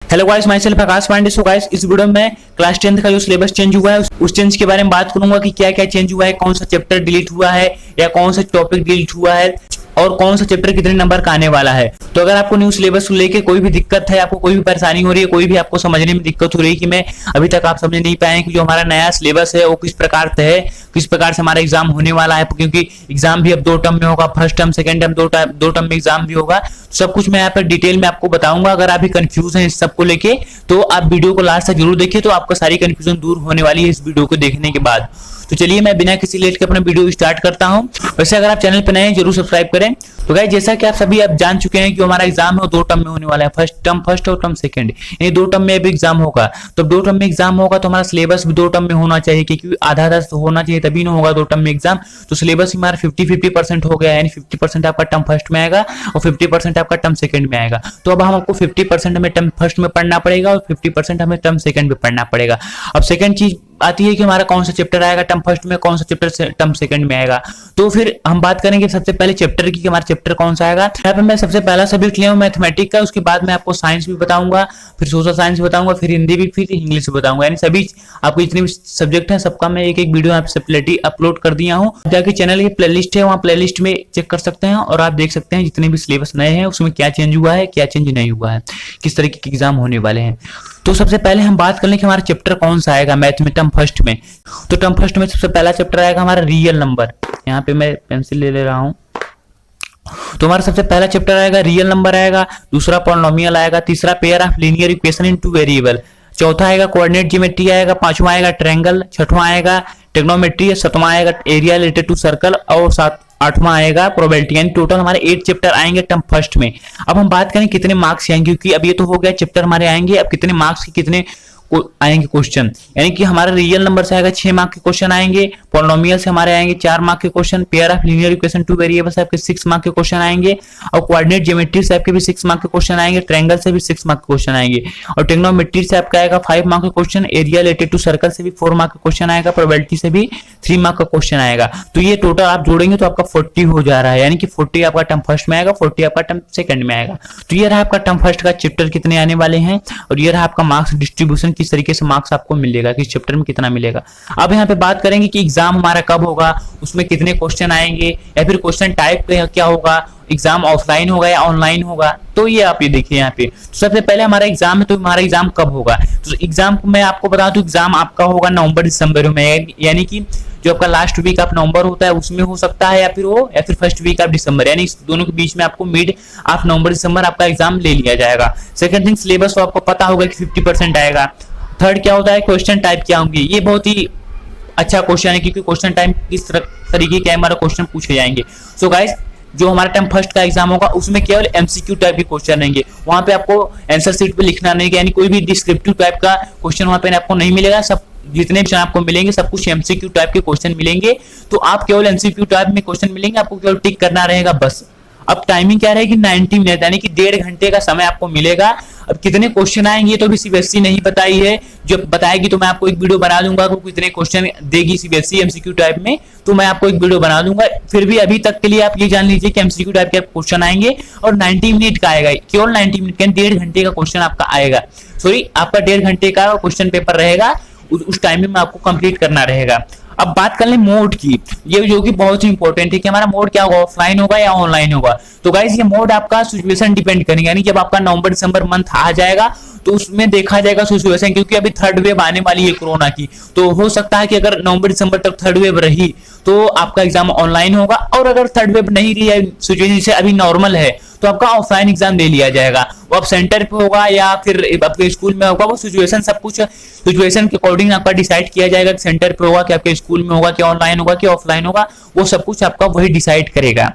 Hello guys, myself Akash Pandey. So guys, इस video में class 10th का जो सिलेबस चेंज हुआ है उस चेंज के बारे में बात करूंगा कि क्या क्या चेंज हुआ है, कौन सा चैप्टर डिलीट हुआ है या कौन सा टॉपिक डिलीट हुआ है और कौन सा चैप्टर कितने नंबर का आने वाला है। तो अगर आपको न्यू सिलेबस को लेके कोई भी दिक्कत है, आपको कोई भी परेशानी हो रही है, कोई भी आपको समझने में दिक्कत हो रही है कि मैं अभी तक आप समझ नहीं पाए कि जो हमारा नया सिलेबस है वो किस प्रकार से है, किस प्रकार से हमारा एग्जाम होने वाला है, क्योंकि एग्जाम भी अब 2 टर्म में होगा, फर्स्ट टर्म सेकंड टर्म दो टर्म में एग्जाम भी होगा। सब कुछ मैं यहाँ पर डिटेल में आपको बताऊंगा। अगर आप भी कंफ्यूज हैं इस सब को लेके तो आप वीडियो को लास्ट तक जरूर देखिए, तो आपका सारी कंफ्यूजन दूर होने वाली है इस वीडियो को देखने के बाद। तो चलिए मैं बिना किसी लेट के अपना वीडियो स्टार्ट करता हूं। वैसे अगर आप चैनल पर नए हैं जरूर सब्सक्राइब करें। तो गाइस, जैसा कि आप सभी अब जान चुके हैं कि हमारा एग्जाम है वो 2 टर्म में होने वाला है, फर्स्ट और टर्म सेकंड, यानी 2 टर्म में अभी एग्जाम होगा। तो 2 टर्म में एग्जाम होगा तो हमारा सिलेबस भी 2 टर्म में होना चाहिए, क्योंकि आधा होना चाहिए तभी ना होगा 2 टर्म में एग्जाम। तो सिलेबस हमारा 50-50% हो गया, यानी 50% आपका टर्म फर्स्ट में आएगा और 50% आपका टर्म सेकंड में आएगा। तो अब हमको 50% हमें टर्म फर्स्ट में पढ़ना पड़ेगा और 50% हमें टर्म सेकंड में पढ़ना पड़ेगा। अब सेकंड चीज आती है कि हमारा कौन सा चैप्टर आएगा टर्म फर्स्ट में, कौन सा चैप्टर टर्म सेकंड में आएगा। तो फिर हम बात करेंगे सबसे पहले चैप्टर की कि हमारा चैप्टर कौन सा आएगा। यहाँ पे मैं सबसे पहला सब्जेक्ट लिया हूँ मैथमेटिक्स का, उसके बाद मैं आपको साइंस भी बताऊंगा, फिर सोशल साइंस बताऊंगा, फिर हिंदी भी, फिर इंग्लिश बताऊंगा। यानी सभी आपको जितने भी सब्जेक्ट है सबका मैं एक एक वीडियो यहाँ पे सेपरेटली अपलोड कर दिया हूँ। जाके चैनल की प्लेलिस्ट है, वहाँ प्लेलिस्ट में चेक कर सकते हैं और आप देख सकते हैं जितने भी सिलेबस नए हैं उसमें क्या चेंज हुआ है, क्या चेंज नहीं हुआ है, किस तरीके के एग्जाम होने वाले हैं। तो सबसे पहले हम बात कर लें कि हमारा चैप्टर कौन सा आएगा मैथ में टर्म फर्स्ट में। तो टर्म फर्स्ट में सबसे पहला चैप्टर आएगा हमारा रियल नंबर। यहाँ पे मैं पेंसिल ले रहा हूँ। तो हमारा सबसे पहला चैप्टर आएगा रियल नंबर आएगा, दूसरा पॉलिनोमियल आएगा, तीसरा pair of linear equation in 2 variable, चौथा आएगा कोऑर्डिनेट ज्योमेट्री आएगा, पांचवा आएगा ट्रायंगल, छठवां आएगा ट्रिग्नोमेट्री, सातवां आएगा एरिया रिलेटेड टू सर्कल और 8वां आएगा प्रोबेबिलिटी। यानी टोटल हमारे 8 चैप्टर आएंगे टर्म फर्स्ट में। अब हम बात करें कितने मार्क्स आएंगे, क्योंकि अब ये तो हो गया चैप्टर हमारे आएंगे, अब कितने मार्क्स के कितने आएंगे क्वेश्चन। यानी कि हमारे रियल नंबर से आएगा 6 मार्क के क्वेश्चन आएंगे, पॉलिनोमियल से हमारे आएंगे 4 मार्क के question, pair of linear equation 2 variable से आपके 6 मार्क के क्वेश्चन आएंगे और कोऑर्डिनेट ज्योमेट्री से आपके भी 6 मार्क के क्वेश्चन आएंगे, ट्रायंगल से भी 6 मार्क के क्वेश्चन आएंगे और ट्रिग्नोमेट्री से आपका आएगा 5 मार्क का question, area related to circle से भी 4 मार्क का क्वेश्चन आएगा, प्रोबेबिलिटी से भी 3 मार्क का क्वेश्चन आएगा। तो ये टोटल आप जोड़ेंगे तो आपका 40 हो जा रहा है, यानी कि 40 आपका टर्म फर्स्ट में आएगा, 40 आपका टर्म सेकंड में आएगा। तो ये रहा आपका टर्म फर्स्ट का चैप्टर कितने आने वाले हैं और ये रहा आपका मार्क्स डिस्ट्रीब्यूशन, किस तरीके से मार्क्स आपको मिलेगा, किस चैप्टर में कितना मिलेगा। अब यहाँ पे बात करेंगे कि एग्जाम हमारा कब होगा, उसमें कितने क्वेश्चन आएंगे या फिर क्वेश्चन टाइप क्या होगा, एग्जाम ऑफलाइन होगा या ऑनलाइन होगा। तो ये आप ये देखिए यहाँ पे। तो सबसे पहले हमारा एग्जाम है, तो हमारा एग्जाम कब होगा। तो एग्जाम को मैं आपको बता दूं, एग्जाम आपका होगा नवंबर दिसंबर में, यानी कि जो आपका लास्ट वीक ऑफ नवंबर होता है उसमें हो सकता है या फिर फर्स्ट वीक ऑफ दिसंबर, यानी दोनों के बीच में आपको मिड ऑफ नवंबर दिसंबर आपका एग्जाम ले लिया जाएगा। सेकंड थिंग, सिलेबस तो आपको पता होगा कि 50% आएगा। थर्ड क्या होता है, क्वेश्चन टाइप क्या होंगे। ये बहुत ही अच्छा क्वेश्चन है, क्योंकि क्वेश्चन टाइप किस तरीके के हमारे क्वेश्चन पूछे जाएंगे। सो गाइस, जो हमारा टर्म फर्स्ट का एग्जाम होगा उसमें केवल एमसीक्यू टाइप के क्वेश्चन रहेंगे। वहां पे आपको आंसर शीट पे लिखना नहीं, यानी कोई भी डिस्क्रिप्टिव टाइप का क्वेश्चन वहां पे आपको नहीं मिलेगा। सब जितने भी आपको मिलेंगे सब कुछ एमसीक्यू टाइप के क्वेश्चन मिलेंगे। तो आप केवल एमसीक्यू टाइप में क्वेश्चन मिलेंगे, आपको केवल टिक करना रहेगा बस। अब टाइमिंग क्या रहेगी, 90 मिनट, यानी कि 1.5 घंटे का समय आपको मिलेगा। अब कितने क्वेश्चन आएंगे तो भी सीबीएसई नहीं बताई है, जब बताएगी तो मैं आपको एक वीडियो बना दूंगा। कितने क्वेश्चन देगी सीबीएसई एमसीक्यू टाइप में, तो मैं आपको एक वीडियो बना दूंगा। फिर भी अभी तक के लिए आप ये जान लीजिए कि एमसीक्यू टाइप के क्वेश्चन आएंगे और 90 मिनट का आएगा, केवल 90 मिनट का, 1.5 घंटे का क्वेश्चन आपका आएगा। सॉरी, आपका 1.5 घंटे का क्वेश्चन पेपर रहेगा, उस टाइम में आपको कंप्लीट करना रहेगा। अब बात कर लें मोड की, ये जो कि बहुत ही इंपॉर्टेंट है कि हमारा मोड क्या होगा, ऑफलाइन होगा या ऑनलाइन होगा। तो गाइस, ये मोड आपका सिचुएशन डिपेंड करेगा, यानी जब आपका नवंबर दिसंबर मंथ आ जाएगा तो उसमें देखा जाएगा सिचुएशन, क्योंकि अभी थर्ड वेव आने वाली है कोरोना की। तो हो सकता है कि अगर नवंबर दिसंबर तक थर्ड वेव रही तो आपका एग्जाम ऑनलाइन होगा, और अगर थर्ड वेव नहीं रही है, सिचुएशन से अभी नॉर्मल है, तो आपका ऑफलाइन एग्जाम ले लिया जाएगा। वो आप सेंटर पे होगा या फिर आपके स्कूल में होगा, वो सिचुएशन सब कुछ सिचुएशन के अकॉर्डिंग आपका डिसाइड किया जाएगा कि सेंटर पे होगा कि आपके स्कूल में होगा कि ऑनलाइन होगा कि ऑफलाइन होगा, वो सब कुछ आपका वही डिसाइड करेगा।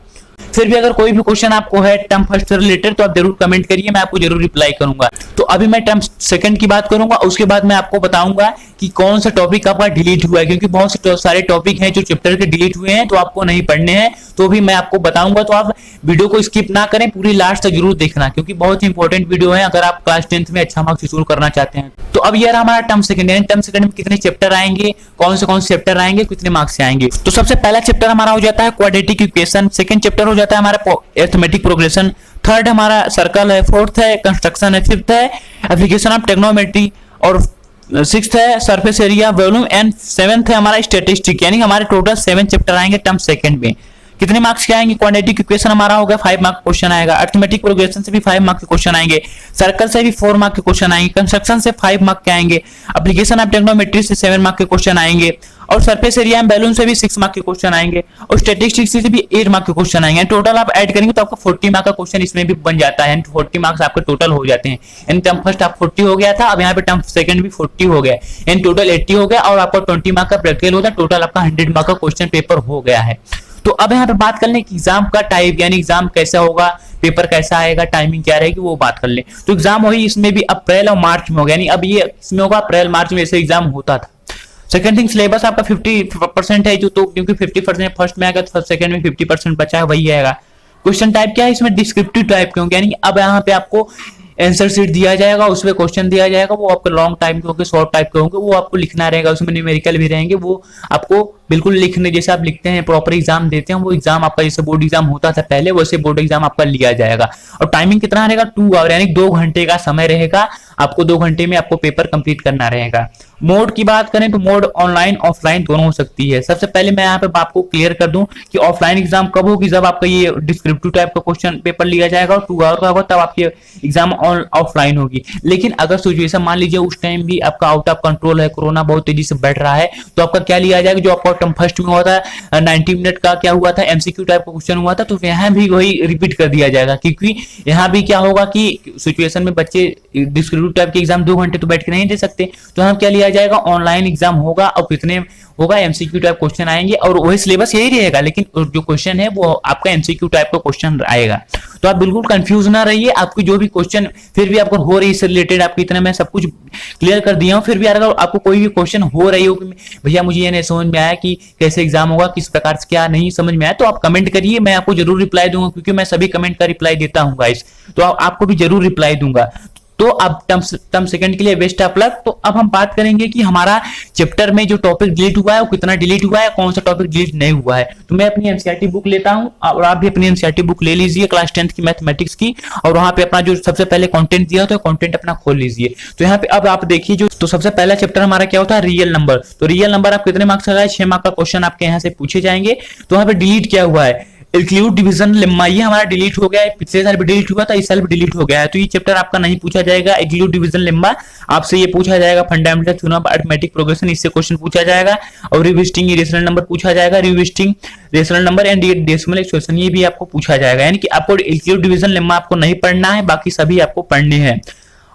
फिर भी अगर कोई भी क्वेश्चन आपको है टर्म फर्स्ट से रिलेटेड तो आप जरूर कमेंट करिए, मैं आपको जरूर रिप्लाई करूंगा। तो अभी मैं टर्म सेकंड की बात करूंगा, उसके बाद मैं आपको बताऊंगा कि कौन सा टॉपिक आपका डिलीट हुआ है, क्योंकि बहुत से सारे टॉपिक हैं जो चैप्टर के डिलीट हुए हैं तो आपको नहीं पढ़ने हैं, तो भी मैं आपको बताऊंगा। तो आप वीडियो को स्किप ना करें, पूरी लास्ट तक जरूर देखना, क्योंकि बहुत ही इंपॉर्टेंट वीडियो है अगर आप क्लास 10th में अच्छा मार्क्स वसूल करना चाहते हैं। तो अब ये रहा हमारा टर्म सेकंड, यानी टर्म सेकंड में कितने चैप्टर आएंगे, कौन से चैप्टर आएंगे, कितने मार्क्स से आएंगे। तो सबसे पहला चैप्टर हमारा हो जाता है क्वाड्रेटिक इक्वेशन, सेकंड चैप्टर हो जाता है हमारा अरिथमेटिक प्रोग्रेशन, थर्ड हमारा सर्कल है, फोर्थ है कंस्ट्रक्शन है, फिफ्थ है एप्लीकेशन ऑफ टेक्नोमेट्री, और सिक्स्थ है surface area volume, and seventh है हमारा स्टैटिस्टिक। यानी हमारे टोटल 7 चैप्टर आएंगे टर्म सेकंड में। कितने मार्क्स के आएंगे? क्वाड्रेटिक इक्वेशन हमारा होगा 5 मार्क क्वेश्चन आएगा, अरिथमेटिक प्रोग्रेशन से भी 5 मार्क के क्वेश्चन आएंगे, सर्कल से भी 4 मार्क के क्वेश्चन आएंगे, कंस्ट्रक्शन से 5 मार्क के आएंगे, एप्लीकेशन ऑफ टेक्नोमेट्री से 7 मार्क के क्वेश्चन आएंगे, और सरफेस एरिया एंड बैलून से भी 6 मार्क के क्वेश्चन आएंगे, और स्टैटिस्टिक्स से भी 8 मार्क के क्वेश्चन आएंगे। टोटल आप ऐड करेंगे तो आपका 40 मार्क का क्वेश्चन इसमें भी बन जाता है, 40 मार्क्स आपके टोटल हो जाते हैं। इन टर्म फर्स्ट आप 40 हो गया था, अब यहाँ पे टर्म सेकंड भी 40 हो गया, इन टोटल 80 हो गया, और आपका 20 मार्क का प्रैक्टिकल होता है, टोटल आपका 100 मार्क का क्वेश्चन पेपर हो गया है। तो अब यहाँ पे बात कर लें कि एग्जाम का टाइप, यानी एग्जाम कैसा होगा, पेपर कैसा आएगा, टाइमिंग क्या रहेगी, वो बात कर लें। तो एग्जाम वही इसमें भी अप्रैल और मार्च में होगा, यानी अब ये इसमें होगा अप्रैल मार्च में ऐसे एग्जाम होता था। सेकंड थिंग, सिलेबस आपका 50% है, जो तो क्योंकि 50% फर्स्ट में आएगा तो सेकंड में 50% बचा है, वही आएगा। क्वेश्चन टाइप क्या है इसमें? डिस्क्रिप्टिव टाइप के होंगे, यानी अब यहाँ पे आपको आंसर शीट दिया जाएगा, उसमें क्वेश्चन दिया जाएगा, वो आपके लॉन्ग टाइम के होंगे, शॉर्ट टाइप के होंगे, वो आपको लिखना रहेगा, उसमें न्यूमेरिकल भी रहेंगे, वो आपको बिल्कुल लिखने जैसे आप लिखते हैं, प्रॉपर एग्जाम देते हैं, वो एग्जाम आपका जैसे बोर्ड एग्जाम होता था पहले, वैसे बोर्ड एग्जाम आपका लिया जाएगा। और टाइमिंग कितना रहेगा? 2 आवर, यानी 2 घंटे का समय रहेगा, आपको 2 घंटे में आपको पेपर कंप्लीट करना रहेगा। मोड की बात करें तो मोड ऑनलाइन ऑफलाइन दोनों हो सकती है। सबसे पहले मैं यहाँ पे आपको क्लियर कर दूं कि ऑफलाइन एग्जाम कब होगी, जब आपका ये डिस्क्रिप्टिव टाइप का क्वेश्चन पेपर लिया जाएगा और 2 आवर का होगा, तब आपकी एग्जाम ऑफलाइन होगी। लेकिन अगर सिचुएशन मान लीजिए उस टाइम भी आपका आउट ऑफ कंट्रोल है, कोरोना बहुत तेजी से बढ़ रहा है, तो आपका क्या लिया जाएगा? जो आपका टर्म फर्स्ट में हुआ था 90 मिनट का क्या हुआ था, एमसीक्यू टाइप का क्वेश्चन हुआ था, तो यहाँ भी वही रिपीट कर दिया जाएगा, क्योंकि यहाँ भी क्या होगा कि सिचुएशन में बच्चे डिस्क्रिप्टिव टाइप के एग्जाम 2 घंटे तो बैठ के नहीं दे सकते, तो यहाँ क्या लिया जाएगा? ऑनलाइन एग्जाम होगा, और कितने होगा? एमसीक्यू टाइप क्वेश्चन आएंगे, और वही सिलेबस यही रहेगा, लेकिन जो क्वेश्चन है वो आपका एमसीक्यू टाइप का क्वेश्चन आएगा। तो आप बिल्कुल कंफ्यूज ना रहिए, आपकी जो भी क्वेश्चन फिर भी आपको हो रही है इससे रिलेटेड, आपकी इतना मैं सब कुछ क्लियर कर दिया हूँ, फिर भी अगर आपको कोई भी क्वेश्चन हो रही हो कि भैया मुझे ये नहीं समझ में आया कि कैसे एग्जाम होगा, किस प्रकार से क्या नहीं समझ में आया, तो आप कमेंट करिए, मैं आपको जरूर रिप्लाई दूंगा, क्योंकि मैं सभी कमेंट का रिप्लाई देता हूँ गाइस, तो आपको भी जरूर रिप्लाई दूंगा। तो अब टर्म सेकंड के लिए बेस्ट ऑफ लक। तो अब हम बात करेंगे कि हमारा चैप्टर में जो टॉपिक डिलीट हुआ है वो कितना डिलीट हुआ है, कौन सा टॉपिक डिलीट नहीं हुआ है। तो मैं अपनी एनसीईआरटी बुक लेता हूं, और आप भी अपनी एनसीईआरटी बुक ले लीजिए क्लास 10th की मैथमेटिक्स की, और वहां पे अपना जो सबसे पहले कंटेंट दिया तो कंटेंट अपना खोल लीजिए। तो यहाँ पे अब आप देखिए, जो तो सबसे पहला चैप्टर हमारा क्या होता है? Real number. तो रियल नंबर आप कितने मार्क्स का? 6 मार्क्स का क्वेश्चन आपके यहाँ से पूछे जाएंगे। तो यहाँ पे डिलीट क्या हुआ है? इंक्लूड डिवीजन लेम्मा, ये हमारा डिलीट हो गया है, पिछले साल भी डिलीट हुआ था, इस साल भी डिलीट हो गया है, तो ये चैप्टर आपका नहीं पूछा जाएगा। इंक्लूड डिवीजन लेम्मा आपसे ये पूछा जाएगा, fundamental theorem of arithmetic progression, इससे क्वेश्चन पूछा जाएगा, और रिविजिटिंग रेशनल नंबर पूछा जाएगा, revisiting rational number and decimal expression, ये भी आपको पूछा जाएगा। यानी कि आपको इंक्लूड डिवीजन लेम्मा आपको नहीं पढ़ना है, बाकी सभी आपको पढ़ने हैं।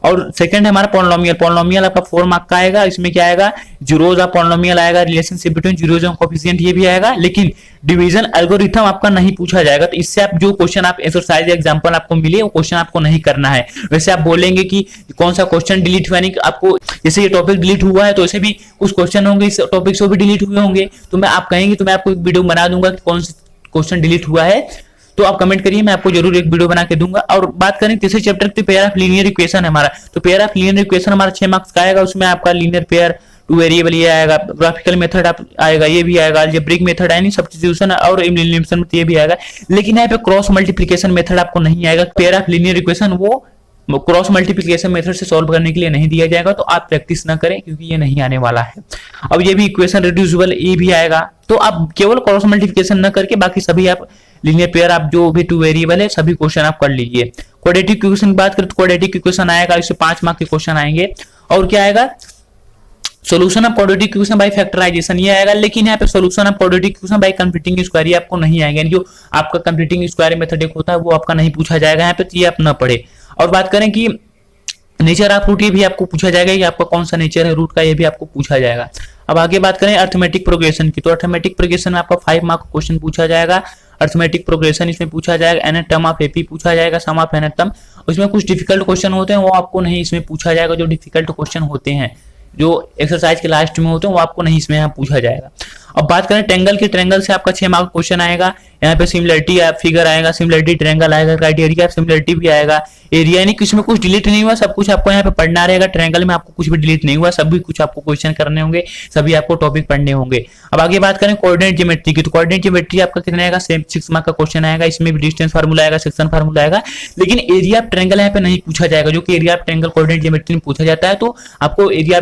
और सेकंड है हमारा पॉलिनोमियल। पॉलिनोमियल आपका 4 मार्क का आएगा, इसमें क्या आएगा? जीरोज ऑफ पॉलिनोमियल आएगा, relationship between zeros and coefficient, ये भी आएगा, लेकिन डिवीजन एल्गोरिथम आपका नहीं पूछा जाएगा। तो इससे आप जो क्वेश्चन आप एक्सरसाइज एग्जांपल आपको मिले वो क्वेश्चन आपको नहीं करना है। वैसे आप बोलेंगे कि कौन सा क्वेश्चन डिलीट हुआ, नहीं आपको जैसे ये टॉपिक डिलीट हुआ है तो ऐसे भी कुछ क्वेश्चन होंगे इस टॉपिक से भी डिलीट हुए होंगे, तो मैं आप कहेंगे तो मैं आपको एक वीडियो बना दूंगा कि कौन सा क्वेश्चन डिलीट हुआ है, तो आप कमेंट करिए, मैं आपको जरूर एक वीडियो बना के दूंगा। और बात करें तीसरे चैप्टर की, पेयर ऑफ लीनियर इक्वेशन है हमारा। तो पेयर ऑफ लीनियर इक्वेशन हमारा 6 मार्क्स का आएगा, उसमें आपका लीनियर पेयर, 2 वेरिएबल ये आएगा, ग्राफिकल मेथड आप आएगा, ये भी आएगा, अलजेब्रिक मेथड है, सब्स्टिट्यूशन और एलिमिनेशन ये भी आएगा, लेकिन यहाँ पे क्रॉस मल्टीप्लिकेशन मेथड आपको नहीं आएगा। पेयर ऑफ लीनियर इक्वेशन वो क्रॉस मल्टीप्लिकेशन मेथड से सॉल्व करने के लिए नहीं दिया जाएगा, तो आप प्रैक्टिस ना करें क्योंकि ये नहीं आने वाला है। अब ये भी इक्वेशन रिड्यूसिबल ये भी आएगा, तो आप केवल क्रॉस मल्टीप्लिकेशन न करके बाकी सभी आप लीनियर पेयर आप जो भी 2 वेरिएबल है सभी क्वेश्चन आप कर लीजिए। क्वाड्रेटिक इक्वेशन की बात करें तो क्वाड्रेटिक इक्वेशन आएगा, इससे 5 मार्क के क्वेश्चन आएंगे। और क्या आएगा? Solution of quadratic equation by factorisation ये आएगा, लेकिन यहाँ पे solution of quadratic equation by completing square ये आपको नहीं आएगा, जो आपका कंप्लीटिंग स्क्वायर मेथड एक होता है वो आपका नहीं पूछा जाएगा यहाँ पे, तो ये आप ना पढ़े। और बात करें कि नेचर ऑफ रूट, ये भी आपको पूछा जाएगा कि आपका कौन सा नेचर है रूट का, ये भी आपको पूछा जाएगा। अब आगे बात करें अरिथमेटिक प्रोग्रेशन की, तो अरिथमेटिक प्रोग्रेशन में आपका 5 मार्क क्वेश्चन पूछा जाएगा। अरिथमेटिक प्रोग्रेशन इसमें पूछा जाएगा, एन टर्म ऑफ एपी पूछा जाएगा, सम ऑफ एन टर्म, उसमें कुछ डिफिकल्ट क्वेश्चन होते हैं वो आपको नहीं इसमें पूछा जाएगा। जो डिफिकल्ट क्वेश्चन होते हैं जो एक्सरसाइज के लास्ट में होते हैं वो आपको नहीं इसमें यहाँ पूछा जाएगा। अब बात करें ट्रायंगल की, ट्रायंगल से आपका 6 मार्क का क्वेश्चन आएगा। यहाँ पे सिमिलरिटी फिगर आएगा, सिमिलरिटी ट्रायंगल आएगा, क्राइटेरिया सिमिलरिटी भी आएगा, एरिया, यानी किसी में कुछ डिलीट नहीं हुआ, सब कुछ आपको यहाँ पे पढ़ना रहेगा। ट्रायंगल में आपको कुछ भी डिलीट नहीं हुआ, सभी कुछ आपको क्वेश्चन करने होंगे, सभी आपको टॉपिक पढ़ने होंगे। अब आगे बात करें कोऑर्डिनेट ज्योमेट्री की, तो कोऑर्डिनेट ज्योमेट्री आपका कितना आएगा, 6 मार्क का क्वेश्चन आएगा। इसमें भी डिस्टेंस फार्मूला आएगा, सेक्शन फार्मूला आएगा, लेकिन एरिया ऑफ ट्रायंगल यहाँ पे नहीं पूछा जाएगा, जो कि area of triangle coordinate geometry में पूछा जाता है। तो आपको एरिया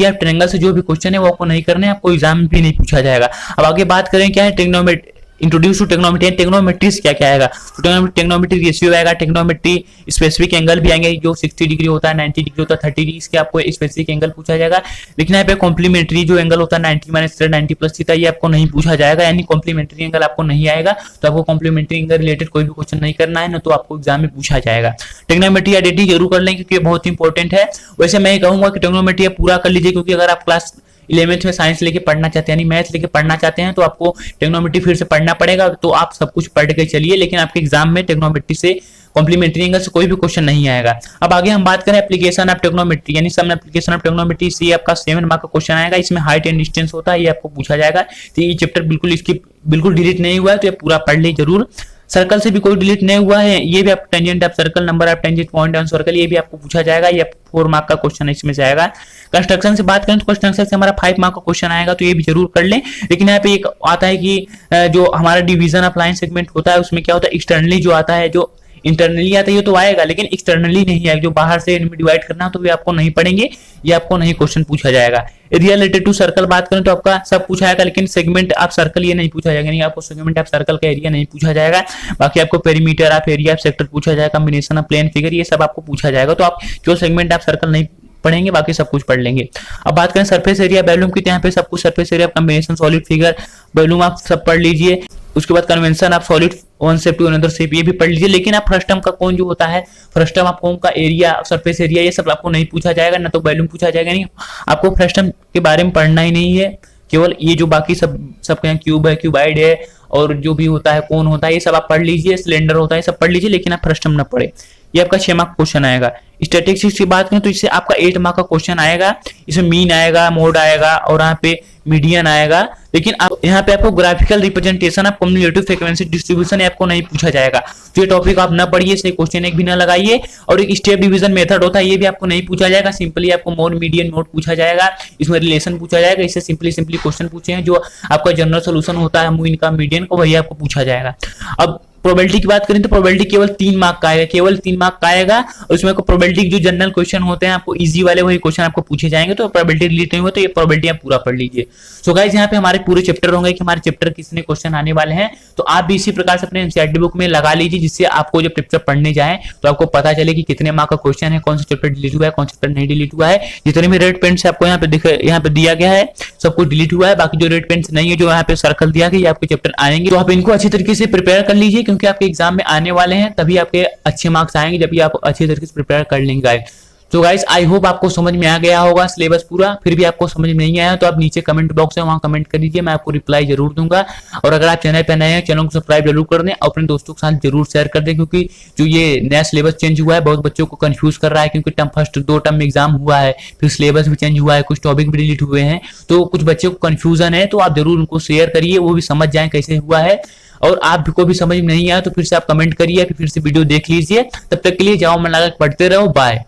ऑफ ट्रायंगल से जो भी क्वेश्चन है वो आपको नहीं करने, आपको एग्जाम में भी नहीं पूछा जाएगा। अब आगे बात करें क्या है, trigonometry, introduce to trigonometry, trigonometry क्या क्या आएगा, तो ट्रिग्नोमेट्री रेशियो आएगा, ट्रिग्नोमेट्री स्पेसिफिक एंगल भी आएंगे, जो 60 डिग्री होता है, 90 डिग्री होता है, 30 डिग्री के आपको स्पेसिफिक एंगल पूछा जाएगा। लेकिन यहाँ पे कॉम्प्लीमेंट्री जो एंगल होता है 90 माइनस 90 प्लस थीटा, ये आपको नहीं पूछा जाएगा, यानी कॉम्प्लीमेंट्री एंगल आपको नहीं आएगा। तो आपको कॉम्प्लीमेंट्री एंगल रिलेटेड कोई भी क्वेश्चन नहीं करना है ना, तो आपको एग्जाम में पूछा जाएगा। ट्रिग्नोमेट्री आइडेंटिटी जरूर कर लें, क्योंकि बहुत इंपॉर्टेंट है। वैसे मैं कहूंगा कि ट्रिग्नोमेट्री पूरा कर लीजिए, क्योंकि अगर आप क्लास 11th में साइंस लेके पढ़ना चाहते हैं, यानी मैथ्स लेके पढ़ना चाहते हैं, तो आपको ट्रिग्नोमेट्री फिर से पढ़ना पड़ेगा। तो आप सब कुछ पढ़ के चलिए, लेकिन आपके एग्जाम में ट्रिग्नोमेट्री से, कॉम्प्लीमेंट्री एंगल से कोई भी क्वेश्चन नहीं आएगा। अब आगे हम बात करें एप्लीकेशन ऑफ ट्रिग्नोमेट्री, यानी सम एप्लीकेशन ऑफ ट्रिग्नोमेट्री, से आपका 7 मार्क का क्वेश्चन आएगा। इसमें हाइट एंड डिस्टेंस होता है, ये आपको पूछा जाएगा। तो ये चैप्टर बिल्कुल डिलीट नहीं हुआ है, तो ये पूरा पढ़ ली जरूर। सर्कल से भी कोई डिलीट नहीं हुआ है, ये भी आपको tangent of circle, number of tangent point on circle, ये भी आपको पूछा जाएगा। ये 4 मार्क का क्वेश्चन इसमें से आएगा। कंस्ट्रक्शन से बात करें तो कंस्ट्रक्शन से हमारा 5 मार्क का क्वेश्चन आएगा, तो ये भी जरूर कर लें। लेकिन यहाँ पे एक आता है कि जो हमारा डिवीजन ऑफ लाइन सेगमेंट होता है, उसमें क्या होता है, एक्सटर्नली जो आता है, जो इंटरनली आता है ये तो आएगा, लेकिन एक्सटर्नली नहीं आएगा, जो बाहर से डिवाइड करना, तो ये आपको नहीं पढ़ेंगे, ये आपको नहीं क्वेश्चन पूछा जाएगा। एरिया रिलेटेड टू सर्कल बात करें तो आपका सब पूछा जाएगा, लेकिन सेगमेंट ऑफ सर्कल ये नहीं पूछा जाएगा, नहीं आपको सेगमेंट ऑफ सर्कल का एरिया नहीं पूछा जाएगा। बाकी आपको perimeter of area of sector पूछा जाएगा, कॉम्बिनेशन ऑफ प्लेन फिगर, ये सब आपको पूछा जाएगा। तो आप जो सेगमेंट ऑफ सर्कल नहीं पढ़ेंगे, बाकी सब कुछ पढ़ लेंगे। अब बात करें सरफेस एरिया वॉल्यूम की, यहाँ पे सब कुछ surface area combination solid figure volume आप सब पढ़ लीजिए। उसके बाद convention of solid one shape to another shape, ये भी पढ़ लीजिए। लेकिन आप फ्रस्टम का कौन जो होता है, फ्रस्टम आप कौन का एरिया, सरफेस एरिया, ये सब आपको नहीं पूछा जाएगा, ना तो वॉल्यूम पूछा जाएगा। नहीं, आपको फ्रस्टम के बारे में पढ़ना ही नहीं है, केवल ये जो बाकी सब क्यूब है, क्यूबाइड है, और जो भी होता है कौन होता है, ये सब आप पढ़ लीजिए, सिलेंडर होता है, सब पढ़ लीजिए, लेकिन आप फ्रस्टम ना पढ़े। ये आपका 6 मार्क क्वेश्चन आएगा। स्टैटिस्टिक्स की बात करें तो इससे आपका 8 मार्क का क्वेश्चन आएगा। इसमें मीन आएगा, मोड आएगा, और यहाँ पे मीडियन आएगा। लेकिन आप यहाँ पे आपको graphical representation of cumulative frequency distribution आपको नहीं पूछा जाएगा। तो ये टॉपिक आप ना पढ़िए, इसलिए क्वेश्चन एक भी ना लगाइए। और एक स्टेप डिवीजन मेथड होता है, ये भी आपको नहीं पूछा जाएगा। सिंपली आपको मोड, मीडियन, मोड पूछा जाएगा, इसमें रिलेशन पूछा जाएगा। इससे सिंपली क्वेश्चन पूछे हैं, जो आपका जनरल सोल्यूशन होता है मीन का, मीडियन का, वही आपको पूछा जाएगा। अब प्रोबेबिलिटी की बात करें तो प्रोबेबिलिटी केवल 3 मार्क का आएगा, केवल 3 मार्क का आएगा। और उसमें प्रोबेबिलिटी जो जनरल क्वेश्चन होते हैं, आपको इजी वाले वही क्वेश्चन आपको पूछे जाएंगे। तो प्रोबेबिलिटी रिलेटेड हो तो ये प्रोबेबिलिटी आप पूरा पढ़ लीजिए। सो गाइस, यहाँ पे हमारे पूरे चैप्टर होंगे कि हमारे चैप्टर कितने क्वेश्चन आने वाले हैं। तो आप भी इसी प्रकार से अपने एनसीईआरटी बुक में लगा लीजिए, जिससे आपको जब चैप्टर पढ़ने जाए तो आपको पता चले कि कितने मार्क का क्वेश्चन है, कौन सा चैप्टर डिलीट हुआ है, कौन सा चैप्टर नहीं डिलीट हुआ है। जितने भी रेड पेन से आपको यहाँ पे दिया गया है, सब कुछ डिलीट हुआ है। बाकी जो रेड पेन नहीं है, जो यहाँ पे सर्कल दिया गया, आपके चैप्टर आएंगे। तो आप इनको अच्छी तरीके से प्रिपेयर कर लीजिए, क्योंकि आपके एग्जाम में आने वाले हैं, तभी आपके अच्छे मार्क्स आएंगे जब भी आप अच्छे तरीके से प्रिपेयर कर लेंगे गाइस। तो गाइस, आई होप आपको समझ में आ गया होगा सिलेबस पूरा। फिर भी आपको समझ में नहीं आया तो आप नीचे कमेंट बॉक्स है, वहां कमेंट कर दीजिए, मैं आपको रिप्लाई जरूर दूंगा। और अगर आप चैनल पर नए हैं, चैनल को सब्सक्राइब जरूर कर दें और अपने दोस्तों के साथ जरूर शेयर कर दें, क्योंकि जो ये नया सिलेबस चेंज हुआ है, बहुत बच्चों को कंफ्यूज कर रहा है। क्योंकि फर्स्ट 2 टर्म में एग्जाम हुआ है, फिर सिलेबस भी चेंज हुआ है, कुछ टॉपिक भी डिलीट हुए हैं, तो कुछ बच्चों को कंफ्यूजन है। तो आप जरूर उनको शेयर करिए, वो भी समझ जाए कैसे हुआ है। और आप को भी समझ में नहीं आया तो फिर से आप कमेंट करिए, फिर से वीडियो देख लीजिए। तब तक के लिए जाओ, मन लगा पढ़ते रहो, बाय।